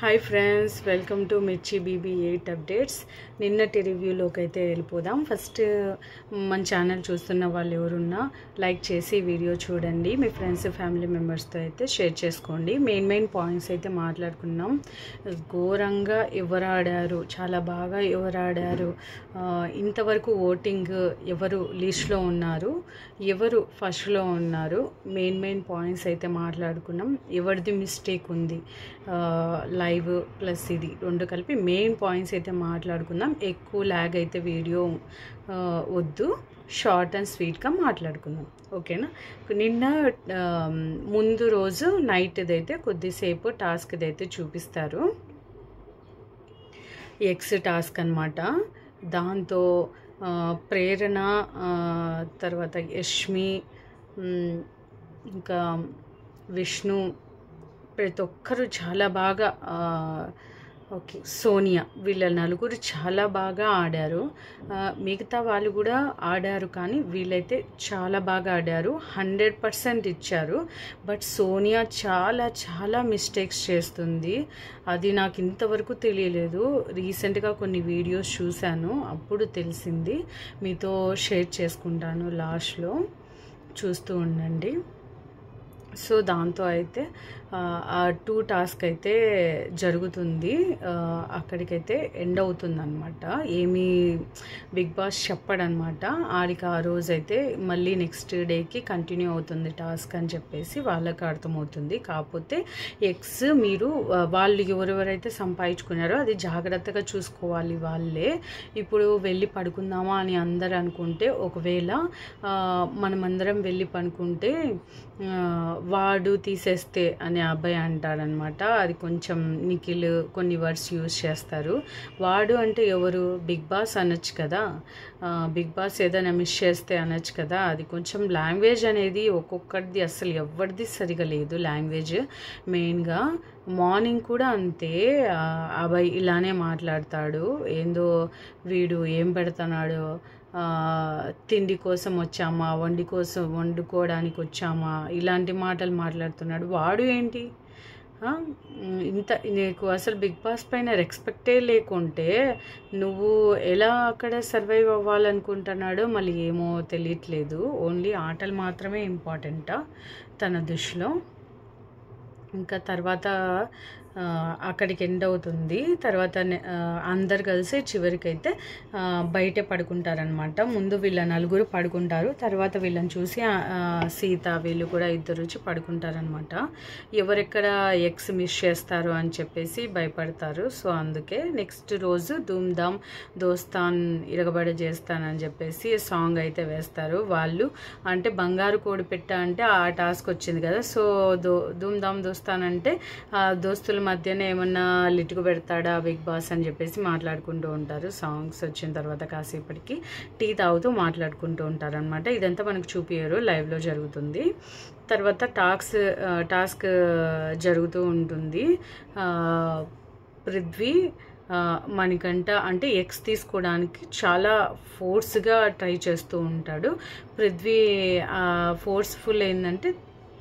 Hi friends, welcome to మిర్చి BB8 updates. నిన్నటి రివ్యూలోకి అయితే వెళ్ళిపోదాం. ఫస్ట్ మన ఛానల్ చూస్తున్న వాళ్ళు ఎవరున్నా లైక్ చేసి వీడియో చూడండి, మీ ఫ్రెండ్స్ ఫ్యామిలీ మెంబర్స్తో అయితే షేర్ చేసుకోండి. మెయిన్ పాయింట్స్ అయితే మాట్లాడుకున్నాం. ఘోరంగా ఎవరు ఆడారు, చాలా బాగా ఎవరు ఆడారు, ఇంతవరకు ఓటింగ్ ఎవరు లిస్ట్లో ఉన్నారు, ఎవరు ఫస్ట్లో ఉన్నారు, మెయిన్ పాయింట్స్ అయితే మాట్లాడుకున్నాం. ఎవరిది మిస్టేక్ ఉంది, లైవ్ ప్లస్ ఇది రెండు కలిపి మెయిన్ పాయింట్స్ అయితే మాట్లాడుకుందాం. ఎక్కువ ల్యాగ్ అయితే వీడియో వద్దు, షార్ట్ అండ్ స్వీట్గా మాట్లాడుకుందాం, ఓకేనా. నిన్న ముందు రోజు నైట్ది అయితే కొద్దిసేపు టాస్క్ది అయితే చూపిస్తారు. ఎక్స్ టాస్క్ అనమాట. దాంతో ప్రేరణ, తర్వాత యష్మి, ఇంకా విష్ణు, ప్రతి ఒక్కరు చాలా బాగా, ఓకే సోనియా, వీళ్ళ నలుగురు చాలా బాగా ఆడారు. మిగతా వాళ్ళు కూడా ఆడారు, కానీ వీళ్ళైతే చాలా బాగా ఆడారు, 100% ఇచ్చారు. బట్ సోనియా చాలా చాలా మిస్టేక్స్ చేస్తుంది. అది నాకు ఇంతవరకు తెలియలేదు. రీసెంట్గా కొన్ని వీడియోస్ చూశాను, అప్పుడు తెలిసింది. మీతో షేర్ చేసుకుంటాను, లాస్ట్లో చూస్తూ ఉండండి. సో దాంతో అయితే ఆ 2 టాస్క్ అయితే జరుగుతుంది, అక్కడికైతే ఎండ్ అవుతుంది అనమాట. ఏమీ బిగ్ బాస్ చెప్పడనమాట. ఆడికి ఆ రోజు అయితే మళ్ళీ నెక్స్ట్ డేకి కంటిన్యూ అవుతుంది టాస్క్ అని చెప్పేసి వాళ్ళకి అర్థమవుతుంది. కాకపోతే ఎక్స్ మీరు వాళ్ళు ఎవరెవరైతే సంపాదించుకున్నారో అది జాగ్రత్తగా చూసుకోవాలి వాళ్ళే. ఇప్పుడు వెళ్ళి పడుకుందామా అని అందరు అనుకుంటే, ఒకవేళ మనమందరం వెళ్ళి పడుకుంటే వాడు తీసేస్తే అనే అబ్బాయి అంటాడనమాట. అది కొంచెం నిఖిల్ కొన్ని వర్డ్స్ యూజ్ చేస్తారు. వాడు అంటే ఎవరు, బిగ్ బాస్ అనొచ్చు కదా, బిగ్ బాస్ ఏదైనా మిస్ చేస్తే అనొచ్చు కదా. అది కొంచెం లాంగ్వేజ్ అనేది ఒక్కొక్కరిది అసలు ఎవరిది సరిగా లేదు లాంగ్వేజ్. మెయిన్గా మార్నింగ్ కూడా అంతే, అబ్బాయి ఇలానే మాట్లాడతాడు. ఏందో వీడు ఏం పెడతాడు, తిండి కోసం వచ్చామా, వండుకోవడానికి వచ్చామా, ఇలాంటి మాటలు మాట్లాడుతున్నాడు. వాడు ఏంటి ఇంత, నీకు అసలు బిగ్ బాస్ పైన రెస్పెక్టే లేకుంటే నువ్వు ఎలా అక్కడ సర్వైవ్ అవ్వాలనుకుంటున్నాడో మళ్ళీ ఏమో తెలియట్లేదు. ఓన్లీ ఆటలు మాత్రమే ఇంపార్టెంటా తన దృష్టిలో. ఇంకా తర్వాత అక్కడికి ఎండ్ అవుతుంది. తర్వాత అందరు కలిసి చివరికైతే బయటే పడుకుంటారనమాట. ముందు వీళ్ళ నలుగురు పడుకుంటారు, తర్వాత వీళ్ళని చూసి సీత వీళ్ళు కూడా ఇద్దరు వచ్చి పడుకుంటారనమాట. ఎవరెక్కడ ఎక్స్ మిస్ చేస్తారు అని చెప్పేసి భయపడతారు. సో అందుకే నెక్స్ట్ రోజు ధూమ్ ధామ్ దోస్తాన్ ఇరగబడ చేస్తానని చెప్పేసి సాంగ్ అయితే వేస్తారు వాళ్ళు. అంటే బంగారు కోడి పెట్ట అంటే ఆ టాస్క్ వచ్చింది కదా. సో ధూమ్ ధామ్ దోస్తాన్ అంటే దోస్తుల మధ్యనే ఏమన్నా లిటుకు పెడతాడా బిగ్ బాస్ అని చెప్పేసి మాట్లాడుకుంటూ ఉంటారు. సాంగ్స్ వచ్చిన తర్వాత కాసేపటికి టీ తాగుతూ మాట్లాడుకుంటూ ఉంటారు అనమాట. ఇదంతా మనకు చూపించారు, లైవ్లో జరుగుతుంది. తర్వాత టాస్క్ జరుగుతూ ఉంటుంది. పృథ్వీ మనకంట అంటే ఎక్స్ తీసుకోవడానికి చాలా ఫోర్స్గా ట్రై చేస్తూ ఉంటాడు. పృథ్వీ ఫోర్స్ఫుల్ ఏంటంటే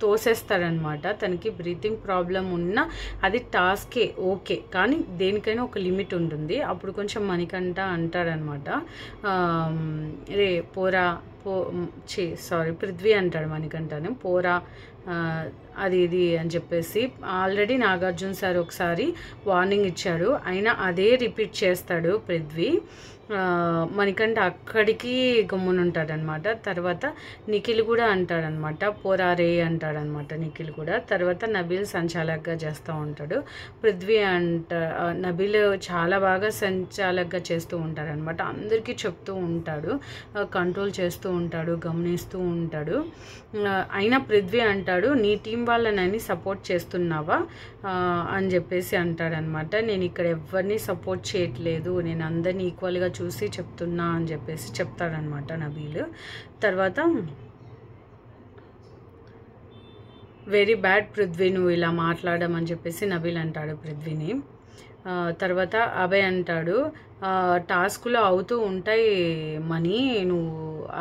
తోసేస్తాడనమాట. తనకి బ్రీతింగ్ ప్రాబ్లం ఉన్నా అది టాస్కే ఓకే, కానీ దేనికైనా ఒక లిమిట్ ఉంటుంది. అప్పుడు కొంచెం మణికంఠ అంటాడనమాట, రే పోరా పృథ్వీ అంటాడు మణికంఠని, పోరా అది ఇది అని చెప్పేసి. ఆల్రెడీ నాగార్జున సార్ ఒకసారి వార్నింగ్ ఇచ్చాడు, అయినా అదే రిపీట్ చేస్తాడు పృథ్వీ. మణికంఠ అక్కడికి గమ్మునుంటాడనమాట. తర్వాత నిఖిల్ కూడా అంటాడనమాట, పోరారే అంటాడనమాట నిఖిల్ కూడా. తర్వాత నబీల్ సంచాలక్గా చేస్తూ ఉంటాడు. పృథ్వీ నబీల్ చాలా బాగా సంచాలక్గా చేస్తూ ఉంటాడనమాట. అందరికీ చెప్తూ ఉంటాడు, కంట్రోల్ చేస్తూ ఉంటాడు, గమనిస్తూ ఉంటాడు. అయినా పృథ్వీ అంటాడు, నీ టీం వాళ్ళని సపోర్ట్ చేస్తున్నావా అని చెప్పేసి అంటాడనమాట. నేను ఇక్కడ ఎవరిని సపోర్ట్ చేయట్లేదు, నేను అందరినీ ఈక్వల్గా చూసి చెప్తున్నా అని చెప్పేసి చెప్తాడనమాట నబీల్. తర్వాత వెరీ బ్యాడ్ పృథ్వీ, నువ్వు ఇలా మాట్లాడమని చెప్పేసి నబీల్ అంటాడు పృథ్వీని. తర్వాత అభయ్ అంటాడు, టాస్క్లో అవుతూ ఉంటాయి మనీ, నువ్వు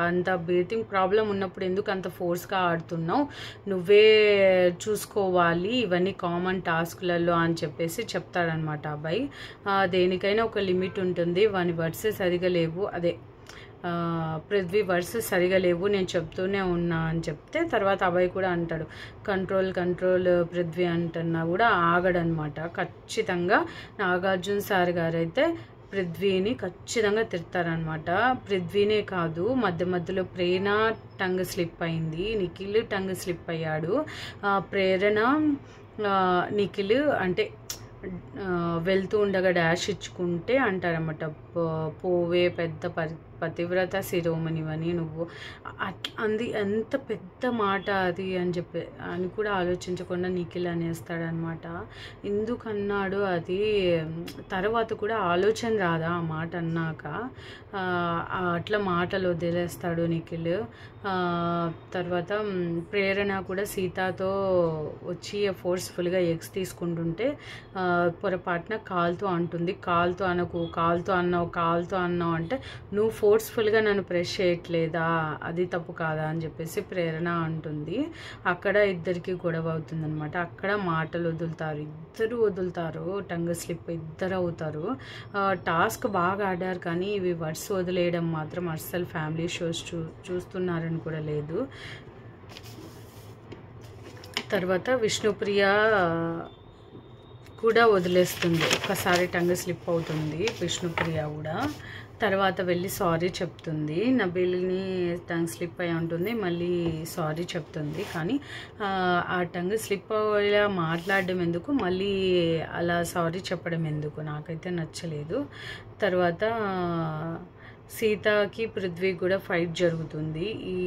అంత బ్రీతింగ్ ప్రాబ్లం ఉన్నప్పుడు ఎందుకు అంత ఫోర్స్గా ఆడుతున్నావు, నువ్వే చూసుకోవాలి ఇవన్నీ కామన్ టాస్క్లలో అని చెప్పేసి చెప్తాడనమాట అభయ్. దేనికైనా ఒక లిమిట్ ఉంటుంది, వాని వర్డ్స్ సరిగా లేవు, అదే పృథ్వీ వర్డ్స్ సరిగా లేవు, నేను చెప్తూనే ఉన్నా అని చెప్తే తర్వాత అభయ్ కూడా అంటాడు కంట్రోల్ పృథ్వీ అంటున్నా కూడా ఆగడనమాట. ఖచ్చితంగా నాగార్జున సార్ గారు అయితే పృథ్వీని ఖచ్చితంగా తిడతారనమాట. పృథ్వీనే కాదు, మధ్య మధ్యలో ప్రేరణ టంగ్ స్లిప్ అయింది, నిఖిల్ టంగ్ స్లిప్ అయ్యాడు. ప్రేరణ నిఖిల్ అంటే వెళ్తూ ఉండగా డాష్ ఇచ్చుకుంటే అంటారన్నమాట, పోవే పెద్ద పతివ్రత శిరోమణివని నువ్వు, అంది ఎంత పెద్ద మాట అది అని కూడా ఆలోచించకుండా నిఖిల్ అనేస్తాడనమాట. ఎందుకన్నాడు అది, తర్వాత కూడా ఆలోచన రాదా ఆ మాట అన్నాక, అట్లా మాటలు వదిలేస్తాడు నిఖిల్. తర్వాత ప్రేరణ కూడా సీతతో వచ్చి ఫోర్స్ఫుల్గా ఎగ్స్ తీసుకుంటుంటే పొరపాటున కాల్తో అంటుంది, కాల్తో అన్నావు అంటే నువ్వు ఫోర్స్ఫుల్గా నన్ను ప్రెస్ చేయట్లేదా, అది తప్పు కాదా అని చెప్పేసి ప్రేరణ అంటుంది. అక్కడ ఇద్దరికి గొడవ అవుతుందన్నమాట. అక్కడ మాటలు వదులుతారు, టంగ్ స్లిప్ ఇద్దరు అవుతారు. టాస్క్ బాగా ఆడారు కానీ ఇవి వర్డ్స్ వదిలేయడం మాత్రం అస్సలు ఫ్యామిలీ షోస్ చూస్తున్నారని కూడా లేదు. తర్వాత విష్ణుప్రియ కూడా వదిలేస్తుంది, ఒకసారి టంగ్ స్లిప్ అవుతుంది విష్ణుప్రియ కూడా. తర్వాత వెళ్ళి సారీ చెప్తుంది, నబీల్ని టంగ్ స్లిప్ అయి ఉంటుంది, మళ్ళీ సారీ చెప్తుంది. కానీ ఆ టంగ్ స్లిప్ అయ్యేలా మాట్లాడడం ఎందుకు, మళ్ళీ అలా సారీ చెప్పడం ఎందుకు, నాకైతే నచ్చలేదు. తర్వాత సీతకి పృథ్వీ కూడా ఫైట్ జరుగుతుంది ఈ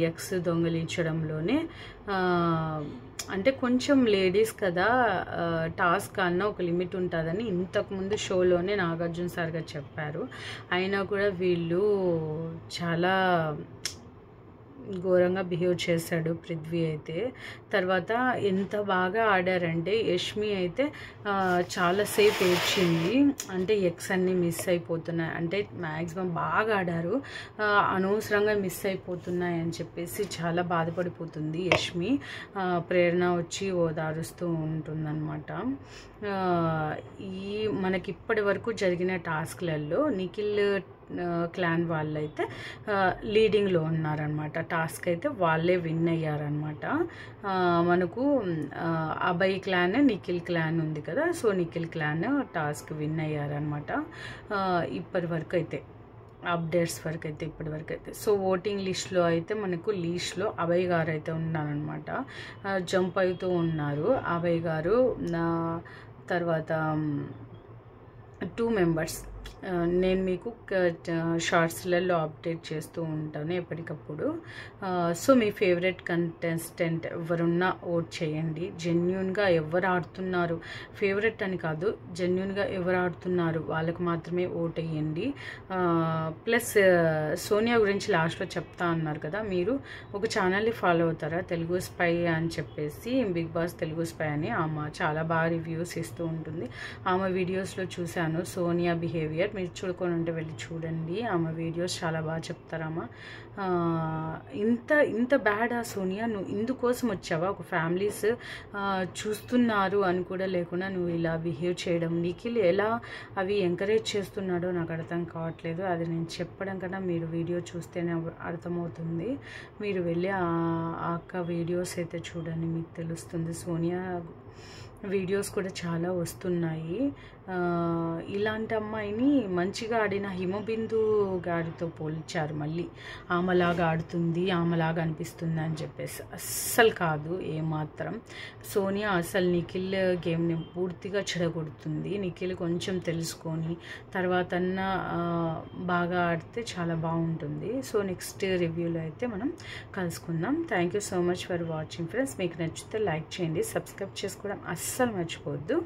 ఎక్స్ దొంగలించడంలోనే. అంటే కొంచెం లేడీస్ కదా, టాస్క్ అన్న ఒక లిమిట్ ఉంటుందని ఇంతకుముందు షోలోనే నాగార్జున సార్ గారు చెప్పారు. అయినా కూడా వీళ్ళు చాలా ఘోరంగా బిహేవ్ చేశాడు పృథ్వీ అయితే. తర్వాత ఎంత బాగా ఆడారంటే యష్మి అయితే చాలాసేపు ఏడ్చింది, అంటే ఎగ్స్ అన్నీ మిస్ అయిపోతున్నాయి అంటే మ్యాక్సిమం బాగా ఆడారు, అనవసరంగా మిస్ అయిపోతున్నాయి అని చెప్పేసి చాలా బాధపడిపోతుంది యష్మి. ప్రేరణ వచ్చి ఓదారుస్తూ ఉంటుందన్నమాట. మనకి ఇప్పటి వరకు జరిగిన టాస్క్లలో నిఖిల్ క్లాన్ వాళ్ళైతే లీడింగ్లో ఉన్నారనమాట, టాస్క్ అయితే వాళ్ళే విన్ అయ్యారనమాట. మనకు అభయ్ క్లాన్ నిఖిల్ క్లాన్ ఉంది కదా, so Nikhil clan task win అయ్యారనమాట ఇప్పటి వరకు అయితే, అప్డేట్స్ వరకు అయితే ఇప్పటి వరకు అయితే. సో ఓటింగ్ లిస్ట్లో అయితే మనకు లీస్ట్లో అభయ్ గారు అయితే ఉన్నారనమాట, జంప్ అవుతూ ఉన్నారు అభయ్ గారు. తర్వాత 2 మెంబర్స్ నేను మీకు షార్ట్స్లలో అప్డేట్ చేస్తూ ఉంటాను ఎప్పటికప్పుడు. సో మీ ఫేవరెట్ కంటెస్టెంట్ ఎవరున్నా ఓట్ చేయండి. జెన్యున్గా ఎవరు ఆడుతున్నారు, ఫేవరెట్ అని కాదు, జెన్యున్గా ఎవరు ఆడుతున్నారు వాళ్ళకు మాత్రమే ఓట్ వేయండి. ప్లస్ సోనియా గురించి లాస్ట్లో చెప్తా అన్నారు కదా, మీరు ఒక ఛానల్ని ఫాలో అవుతారా, తెలుగు స్పై అని చెప్పేసి, బిగ్ బాస్ తెలుగు స్పై అని, ఆమె చాలా బాగా రివ్యూస్ ఇస్తూ ఉంటుంది. ఆమె వీడియోస్లో చూశాను సోనియా బిహేవియర్, మీరు చూడుకొని ఉంటే వెళ్ళి చూడండి, ఆమె వీడియోస్ చాలా బాగా చెప్తారమ్మా. ఇంత బ్యాడా సోనియా, నువ్వు ఇందుకోసం వచ్చావా, ఒక ఫ్యామిలీస్ చూస్తున్నారు అని కూడా లేకుండా నువ్వు ఇలా బిహేవ్ చేయడం, నిఖిల్ ఎలా అవి ఎంకరేజ్ చేస్తున్నాడో నాకు అర్థం కావట్లేదు. అది నేను చెప్పడం కన్నా మీరు వీడియో చూస్తేనే అర్థమవుతుంది. మీరు వెళ్ళి ఆ అక్క వీడియోస్ అయితే చూడండి, మీకు తెలుస్తుంది. సోనియా వీడియోస్ కూడా చాలా వస్తున్నాయి. ఇలాంటి అమ్మాయిని మంచిగా ఆడిన హిమబిందు గారితో పోల్చారు, మళ్ళీ ఆమెలాగా ఆడుతుంది, ఆమెలాగా అనిపిస్తుంది అని చెప్పేసి. అస్సలు కాదు ఏమాత్రం. సోనియా అసలు నిఖిల్ గేమ్ని పూర్తిగా చెడగొడుతుంది. నిఖిల్ కొంచెం తెలుసుకొని తర్వాత బాగా ఆడితే చాలా బాగుంటుంది. సో నెక్స్ట్ రివ్యూలో అయితే మనం కలుసుకుందాం. Thank you so much for watching friends. మీకు నచ్చితే లైక్ చేయండి, సబ్స్క్రైబ్ చేసుకోవడం అస్సలు మర్చిపోవద్దు.